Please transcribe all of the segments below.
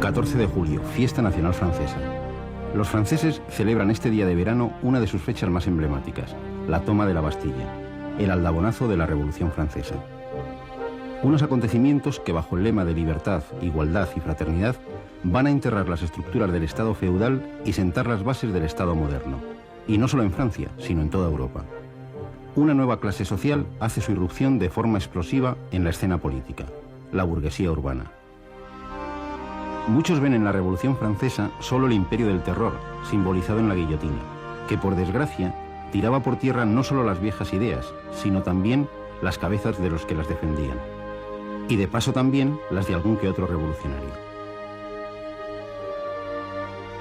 14 de julio, fiesta nacional francesa. Los franceses celebran este día de verano una de sus fechas más emblemáticas, la toma de la Bastilla, el aldabonazo de la Revolución Francesa. Unos acontecimientos que, bajo el lema de libertad, igualdad y fraternidad, van a enterrar las estructuras del Estado feudal y sentar las bases del Estado moderno. Y no solo en Francia, sino en toda Europa. Una nueva clase social hace su irrupción de forma explosiva en la escena política, la burguesía urbana. Muchos ven en la Revolución Francesa solo el imperio del terror, simbolizado en la guillotina, que por desgracia tiraba por tierra no solo las viejas ideas, sino también las cabezas de los que las defendían. Y de paso también las de algún que otro revolucionario.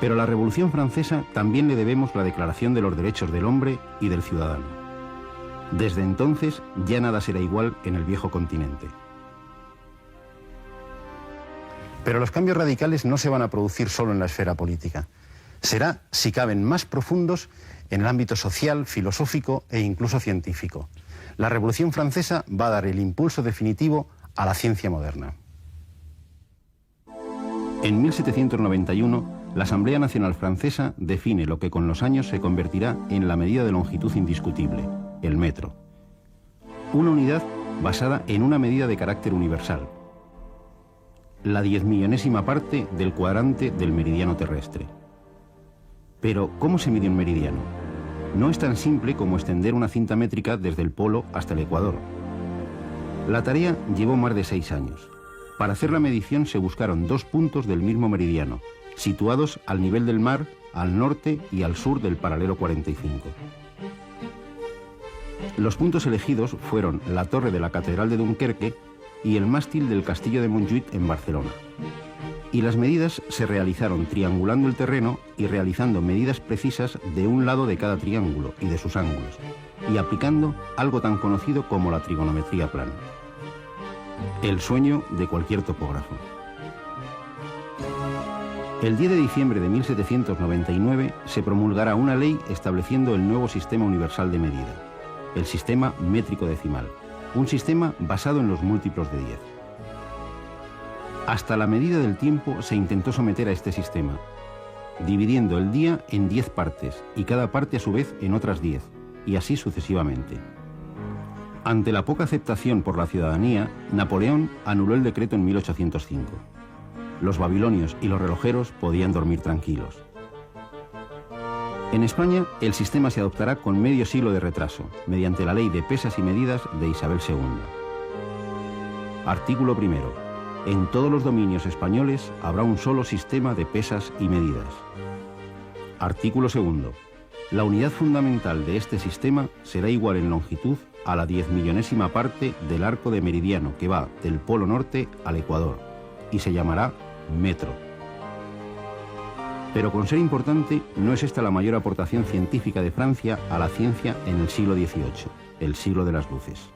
Pero a la Revolución Francesa también le debemos la Declaración de los Derechos del Hombre y del Ciudadano. Desde entonces ya nada será igual en el viejo continente. Pero los cambios radicales no se van a producir solo en la esfera política. Será, si caben, más profundos en el ámbito social, filosófico e incluso científico. La Revolución Francesa va a dar el impulso definitivo a la ciencia moderna. En 1791, la Asamblea Nacional Francesa define lo que con los años se convertirá en la medida de longitud indiscutible, el metro. Una unidad basada en una medida de carácter universal, la 10.000.000ª parte del cuadrante del meridiano terrestre. Pero, ¿cómo se mide un meridiano? No es tan simple como extender una cinta métrica desde el polo hasta el ecuador. La tarea llevó más de 6 años. Para hacer la medición se buscaron 2 puntos del mismo meridiano, situados al nivel del mar, al norte y al sur del paralelo 45. Los puntos elegidos fueron la torre de la Catedral de Dunkerque y el mástil del Castillo de Montjuïc en Barcelona. Y las medidas se realizaron triangulando el terreno y realizando medidas precisas de un lado de cada triángulo y de sus ángulos, y aplicando algo tan conocido como la trigonometría plana. El sueño de cualquier topógrafo. El 10 de diciembre de 1799 se promulgará una ley estableciendo el nuevo sistema universal de medida, el sistema métrico decimal, un sistema basado en los múltiplos de 10. Hasta la medida del tiempo se intentó someter a este sistema, dividiendo el día en 10 partes y cada parte a su vez en otras 10, y así sucesivamente. Ante la poca aceptación por la ciudadanía, Napoleón anuló el decreto en 1805. Los babilonios y los relojeros podían dormir tranquilos. En España, el sistema se adoptará con medio siglo de retraso, mediante la Ley de Pesas y Medidas de Isabel II. Artículo primero. En todos los dominios españoles habrá un solo sistema de pesas y medidas. Artículo segundo. La unidad fundamental de este sistema será igual en longitud a la 10.000.000ª parte del arco de meridiano que va del polo norte al ecuador, y se llamará metro. Pero con ser importante, no es esta la mayor aportación científica de Francia a la ciencia en el siglo XVIII, el siglo de las luces.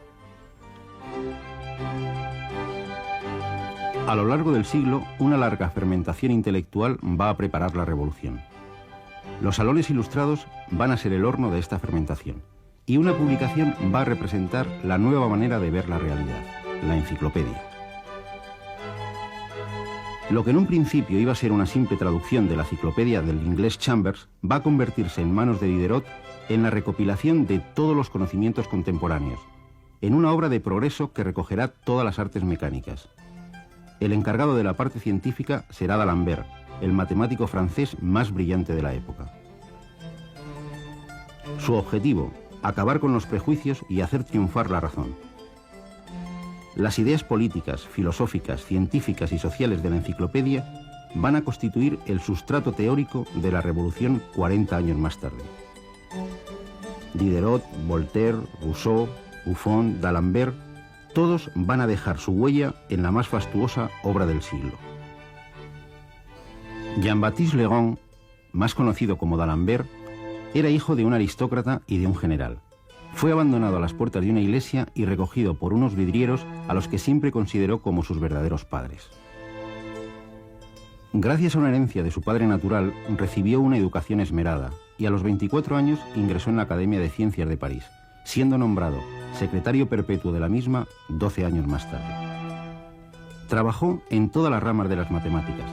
A lo largo del siglo, una larga fermentación intelectual va a preparar la revolución. Los salones ilustrados van a ser el horno de esta fermentación, y una publicación va a representar la nueva manera de ver la realidad, la enciclopedia. Lo que en un principio iba a ser una simple traducción de la enciclopedia del inglés Chambers va a convertirse en manos de Diderot en la recopilación de todos los conocimientos contemporáneos, en una obra de progreso que recogerá todas las artes mecánicas. El encargado de la parte científica será D'Alembert, el matemático francés más brillante de la época. Su objetivo, acabar con los prejuicios y hacer triunfar la razón. Las ideas políticas, filosóficas, científicas y sociales de la enciclopedia van a constituir el sustrato teórico de la revolución 40 años más tarde. Diderot, Voltaire, Rousseau, Buffon, D'Alembert, todos van a dejar su huella en la más fastuosa obra del siglo. Jean-Baptiste Legrand, más conocido como D'Alembert, era hijo de un aristócrata y de un general. Fue abandonado a las puertas de una iglesia y recogido por unos vidrieros a los que siempre consideró como sus verdaderos padres. Gracias a una herencia de su padre natural, recibió una educación esmerada y a los 24 años ingresó en la Academia de Ciencias de París, siendo nombrado secretario perpetuo de la misma 12 años más tarde. Trabajó en todas las ramas de las matemáticas,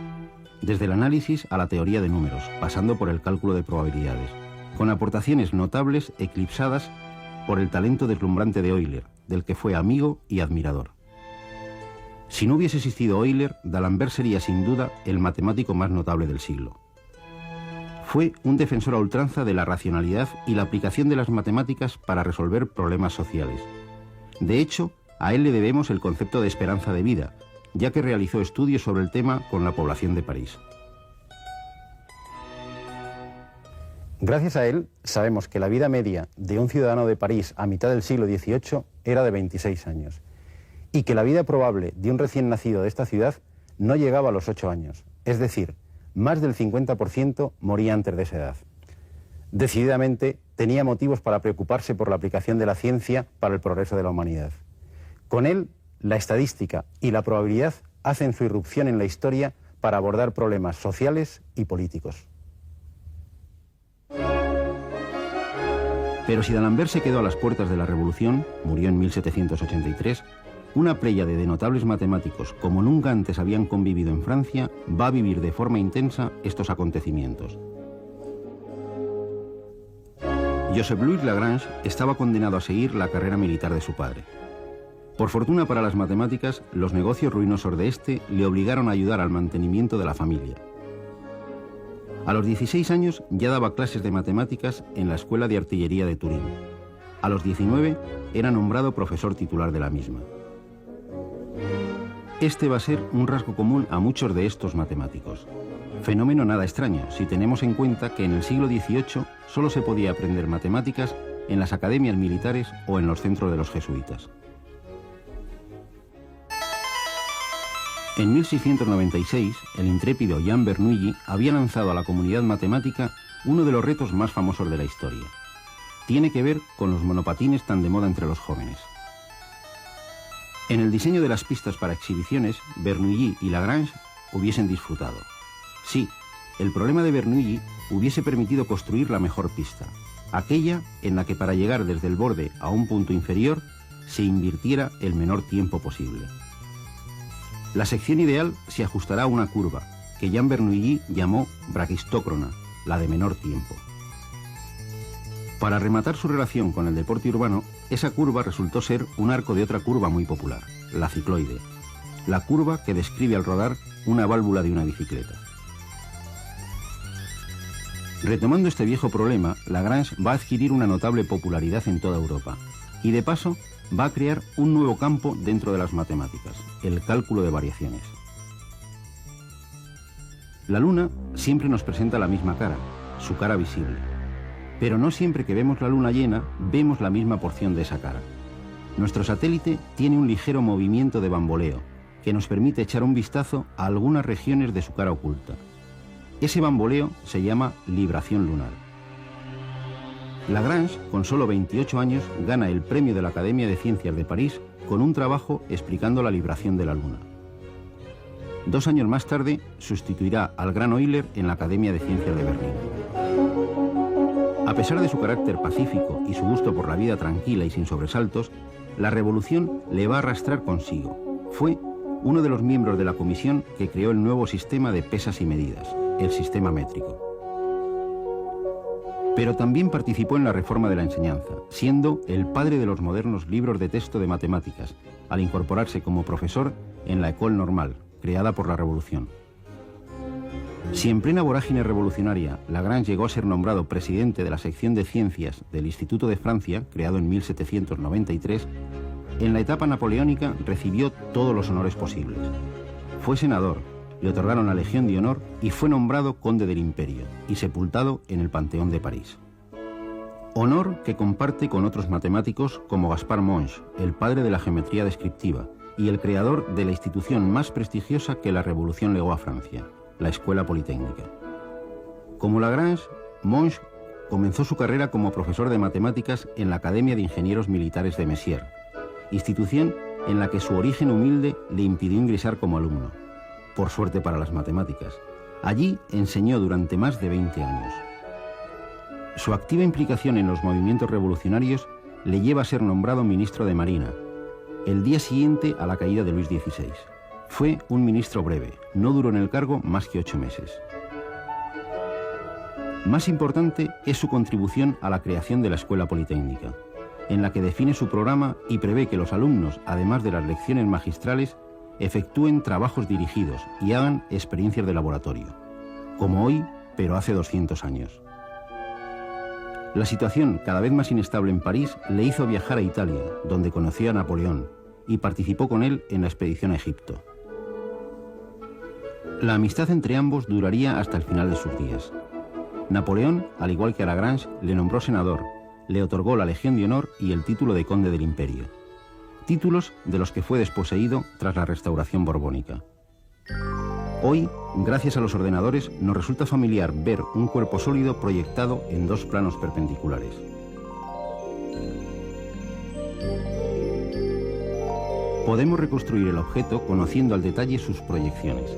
desde el análisis a la teoría de números, pasando por el cálculo de probabilidades, con aportaciones notables eclipsadas por el talento deslumbrante de Euler, del que fue amigo y admirador. Si no hubiese existido Euler, D'Alembert sería sin duda el matemático más notable del siglo. Fue un defensor a ultranza de la racionalidad y la aplicación de las matemáticas para resolver problemas sociales. De hecho, a él le debemos el concepto de esperanza de vida, ya que realizó estudios sobre el tema con la población de París. Gracias a él, sabemos que la vida media de un ciudadano de París a mitad del siglo XVIII era de 26 años, y que la vida probable de un recién nacido de esta ciudad no llegaba a los 8 años, es decir, más del 50% moría antes de esa edad. Decididamente, tenía motivos para preocuparse por la aplicación de la ciencia para el progreso de la humanidad. Con él, la estadística y la probabilidad hacen su irrupción en la historia para abordar problemas sociales y políticos. Pero si D'Alembert se quedó a las puertas de la Revolución, murió en 1783, una pléyade de notables matemáticos como nunca antes habían convivido en Francia va a vivir de forma intensa estos acontecimientos. Joseph-Louis Lagrange estaba condenado a seguir la carrera militar de su padre. Por fortuna para las matemáticas, los negocios ruinosos de este le obligaron a ayudar al mantenimiento de la familia. A los 16 años ya daba clases de matemáticas en la Escuela de Artillería de Turín. A los 19 era nombrado profesor titular de la misma. Este va a ser un rasgo común a muchos de estos matemáticos. Fenómeno nada extraño si tenemos en cuenta que en el siglo XVIII solo se podía aprender matemáticas en las academias militares o en los centros de los jesuitas. En 1696, el intrépido Jean Bernoulli había lanzado a la comunidad matemática uno de los retos más famosos de la historia. Tiene que ver con los monopatines tan de moda entre los jóvenes. En el diseño de las pistas para exhibiciones, Bernoulli y Lagrange hubiesen disfrutado. Sí, el problema de Bernoulli hubiese permitido construir la mejor pista, aquella en la que para llegar desde el borde a un punto inferior se invirtiera el menor tiempo posible. La sección ideal se ajustará a una curva, que Jean Bernoulli llamó braquistócrona, la de menor tiempo. Para rematar su relación con el deporte urbano, esa curva resultó ser un arco de otra curva muy popular, la cicloide, la curva que describe al rodar una válvula de una bicicleta. Retomando este viejo problema, Lagrange va a adquirir una notable popularidad en toda Europa y de paso va a crear un nuevo campo dentro de las matemáticas, el cálculo de variaciones. La Luna siempre nos presenta la misma cara, su cara visible. Pero no siempre que vemos la luna llena, vemos la misma porción de esa cara. Nuestro satélite tiene un ligero movimiento de bamboleo, que nos permite echar un vistazo a algunas regiones de su cara oculta. Ese bamboleo se llama libración lunar. Lagrange, con solo 28 años, gana el premio de la Academia de Ciencias de París con un trabajo explicando la libración de la luna. 2 años más tarde, sustituirá al gran Euler en la Academia de Ciencias de Berlín. A pesar de su carácter pacífico y su gusto por la vida tranquila y sin sobresaltos, la revolución le va a arrastrar consigo. Fue uno de los miembros de la comisión que creó el nuevo sistema de pesas y medidas, el sistema métrico. Pero también participó en la reforma de la enseñanza, siendo el padre de los modernos libros de texto de matemáticas, al incorporarse como profesor en la École Normale, creada por la Revolución. Si en plena vorágine revolucionaria Lagrange llegó a ser nombrado presidente de la sección de ciencias del Instituto de Francia, creado en 1793, en la etapa napoleónica recibió todos los honores posibles. Fue senador, le otorgaron la Legión de Honor y fue nombrado conde del Imperio y sepultado en el Panteón de París. Honor que comparte con otros matemáticos como Gaspard Monge, el padre de la geometría descriptiva y el creador de la institución más prestigiosa que la Revolución legó a Francia, la Escuela Politécnica. Como Lagrange, Monge comenzó su carrera como profesor de matemáticas en la Academia de Ingenieros Militares de Messières, institución en la que su origen humilde le impidió ingresar como alumno. Por suerte para las matemáticas, allí enseñó durante más de 20 años. Su activa implicación en los movimientos revolucionarios le lleva a ser nombrado ministro de Marina, el día siguiente a la caída de Luis XVI. Fue un ministro breve, no duró en el cargo más que 8 meses. Más importante es su contribución a la creación de la Escuela Politécnica, en la que define su programa y prevé que los alumnos, además de las lecciones magistrales, efectúen trabajos dirigidos y hagan experiencias de laboratorio, como hoy, pero hace 200 años. La situación cada vez más inestable en París le hizo viajar a Italia, donde conoció a Napoleón y participó con él en la expedición a Egipto. La amistad entre ambos duraría hasta el final de sus días. Napoleón, al igual que a Lagrange, le nombró senador, le otorgó la Legión de Honor y el título de conde del Imperio, títulos de los que fue desposeído tras la restauración borbónica. Hoy, gracias a los ordenadores, nos resulta familiar ver un cuerpo sólido proyectado en 2 planos perpendiculares. Podemos reconstruir el objeto conociendo al detalle sus proyecciones.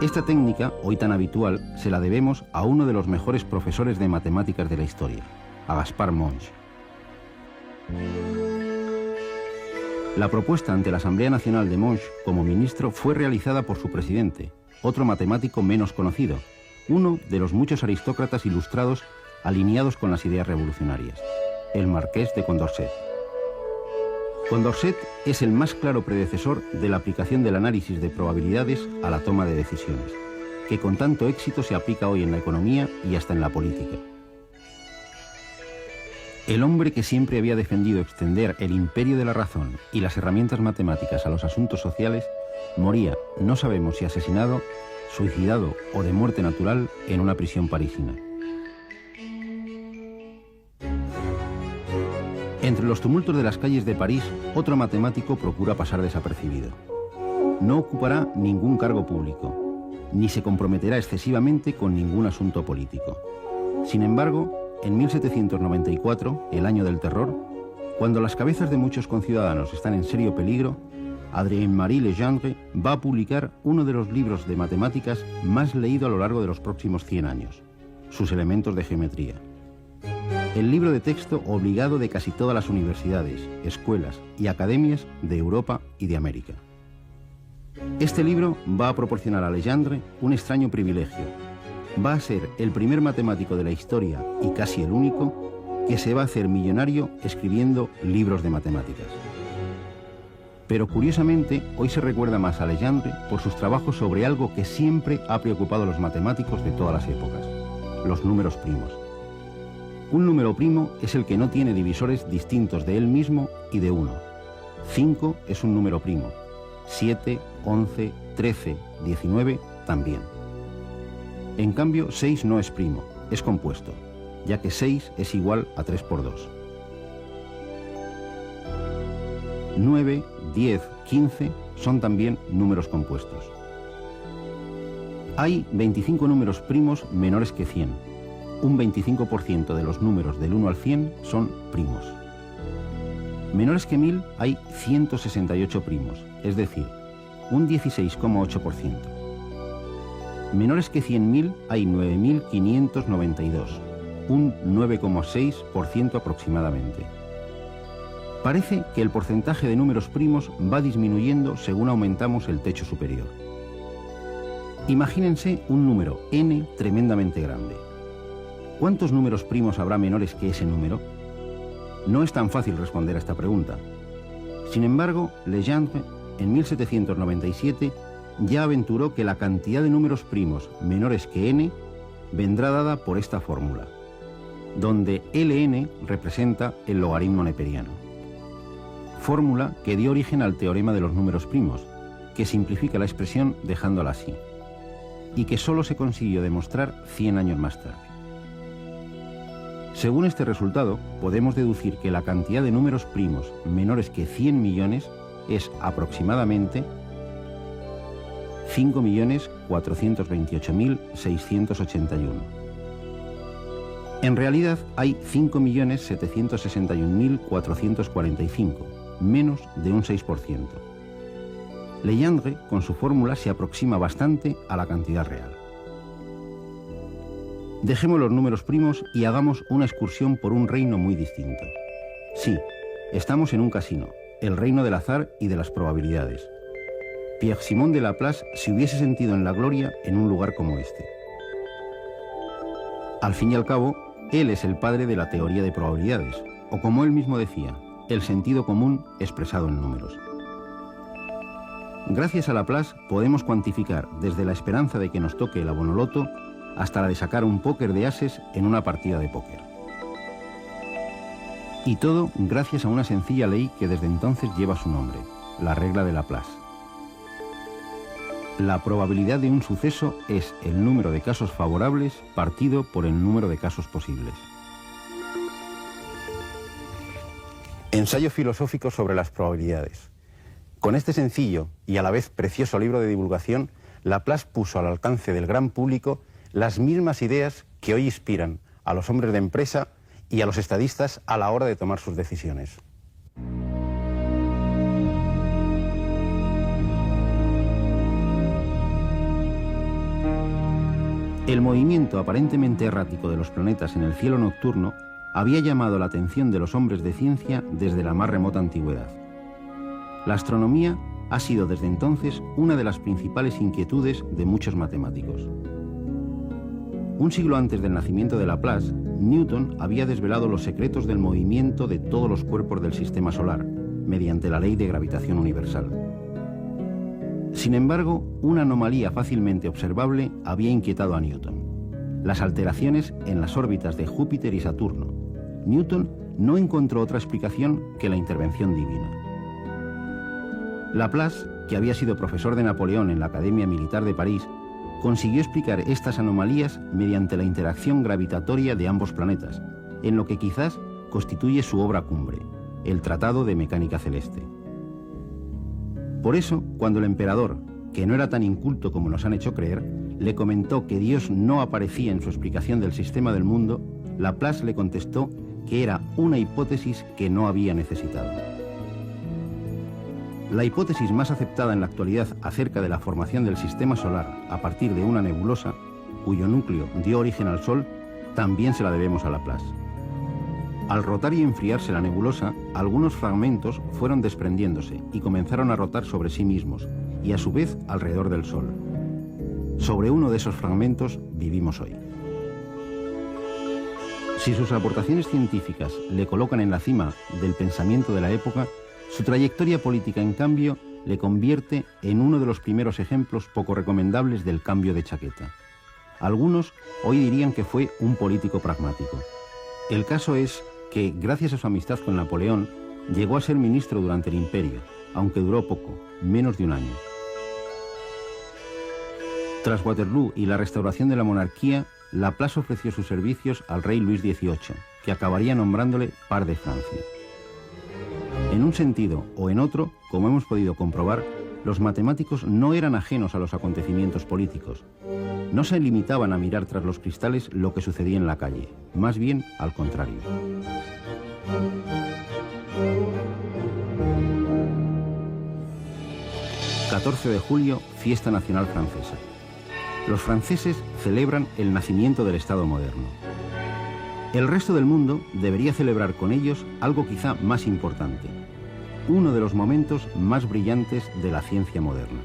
Esta técnica, hoy tan habitual, se la debemos a uno de los mejores profesores de matemáticas de la historia, a Gaspard Monge. La propuesta ante la Asamblea Nacional de Monge como ministro fue realizada por su presidente, otro matemático menos conocido, uno de los muchos aristócratas ilustrados alineados con las ideas revolucionarias, el marqués de Condorcet. Condorcet es el más claro predecesor de la aplicación del análisis de probabilidades a la toma de decisiones, que con tanto éxito se aplica hoy en la economía y hasta en la política. El hombre que siempre había defendido extender el imperio de la razón y las herramientas matemáticas a los asuntos sociales, moría, no sabemos si asesinado, suicidado o de muerte natural, en una prisión parisina. Entre los tumultos de las calles de París, otro matemático procura pasar desapercibido. No ocupará ningún cargo público, ni se comprometerá excesivamente con ningún asunto político. Sin embargo, en 1794, el año del terror, cuando las cabezas de muchos conciudadanos están en serio peligro, Adrien-Marie Legendre va a publicar uno de los libros de matemáticas más leído a lo largo de los próximos 100 años, sus elementos de geometría. El libro de texto obligado de casi todas las universidades, escuelas y academias de Europa y de América. Este libro va a proporcionar a Legendre un extraño privilegio. Va a ser el primer matemático de la historia, y casi el único, que se va a hacer millonario escribiendo libros de matemáticas. Pero curiosamente, hoy se recuerda más a Legendre por sus trabajos sobre algo que siempre ha preocupado a los matemáticos de todas las épocas: los números primos. Un número primo es el que no tiene divisores distintos de él mismo y de 1. 5 es un número primo. 7, 11, 13, 19 también. En cambio, 6 no es primo, es compuesto, ya que 6 es igual a 3 por 2. 9, 10, 15 son también números compuestos. Hay 25 números primos menores que 100. Un 25% de los números del 1 al 100 son primos. Menores que 1000 hay 168 primos, es decir, un 16,8%. Menores que 100.000 hay 9592, un 9,6% aproximadamente. Parece que el porcentaje de números primos va disminuyendo según aumentamos el techo superior. Imagínense un número n tremendamente grande. ¿Cuántos números primos habrá menores que ese número? No es tan fácil responder a esta pregunta. Sin embargo, Legendre, en 1797, ya aventuró que la cantidad de números primos menores que n vendrá dada por esta fórmula, donde Ln representa el logaritmo neperiano. Fórmula que dio origen al teorema de los números primos, que simplifica la expresión dejándola así, y que solo se consiguió demostrar 100 años más tarde. Según este resultado, podemos deducir que la cantidad de números primos menores que 100 millones es aproximadamente 5.428.681. En realidad hay 5.761.445, menos de un 6%. Legendre, con su fórmula, se aproxima bastante a la cantidad real. Dejemos los números primos y hagamos una excursión por un reino muy distinto. Sí, estamos en un casino, el reino del azar y de las probabilidades. Pierre-Simon de Laplace se hubiese sentido en la gloria en un lugar como este. Al fin y al cabo, él es el padre de la teoría de probabilidades, o como él mismo decía, el sentido común expresado en números. Gracias a Laplace podemos cuantificar desde la esperanza de que nos toque el abonoloto hasta la de sacar un póker de ases en una partida de póker. Y todo gracias a una sencilla ley que desde entonces lleva su nombre, la regla de Laplace. La probabilidad de un suceso es el número de casos favorables partido por el número de casos posibles. Ensayo filosófico sobre las probabilidades. Con este sencillo y a la vez precioso libro de divulgación, Laplace puso al alcance del gran público las mismas ideas que hoy inspiran a los hombres de empresa y a los estadistas a la hora de tomar sus decisiones. El movimiento aparentemente errático de los planetas en el cielo nocturno había llamado la atención de los hombres de ciencia desde la más remota antigüedad. La astronomía ha sido desde entonces una de las principales inquietudes de muchos matemáticos. Un siglo antes del nacimiento de Laplace, Newton había desvelado los secretos del movimiento de todos los cuerpos del sistema solar, mediante la ley de gravitación universal. Sin embargo, una anomalía fácilmente observable había inquietado a Newton: las alteraciones en las órbitas de Júpiter y Saturno. Newton no encontró otra explicación que la intervención divina. Laplace, que había sido profesor de Napoleón en la Academia Militar de París, consiguió explicar estas anomalías mediante la interacción gravitatoria de ambos planetas, en lo que quizás constituye su obra cumbre, el Tratado de Mecánica Celeste. Por eso, cuando el emperador, que no era tan inculto como nos han hecho creer, le comentó que Dios no aparecía en su explicación del sistema del mundo, Laplace le contestó que era una hipótesis que no había necesitado. La hipótesis más aceptada en la actualidad acerca de la formación del sistema solar a partir de una nebulosa, cuyo núcleo dio origen al Sol, también se la debemos a Laplace. Al rotar y enfriarse la nebulosa, algunos fragmentos fueron desprendiéndose y comenzaron a rotar sobre sí mismos, y a su vez alrededor del Sol. Sobre uno de esos fragmentos vivimos hoy. Si sus aportaciones científicas le colocan en la cima del pensamiento de la época, su trayectoria política, en cambio, le convierte en uno de los primeros ejemplos poco recomendables del cambio de chaqueta. Algunos hoy dirían que fue un político pragmático. El caso es que, gracias a su amistad con Napoleón, llegó a ser ministro durante el Imperio, aunque duró poco, menos de un año. Tras Waterloo y la restauración de la monarquía, Laplace ofreció sus servicios al rey Luis XVIII, que acabaría nombrándole par de Francia. En un sentido o en otro, como hemos podido comprobar, los matemáticos no eran ajenos a los acontecimientos políticos. No se limitaban a mirar tras los cristales lo que sucedía en la calle, más bien al contrario. ...14 de julio, fiesta nacional francesa. Los franceses celebran el nacimiento del Estado moderno. El resto del mundo debería celebrar con ellos algo quizá más importante, uno de los momentos más brillantes de la ciencia moderna.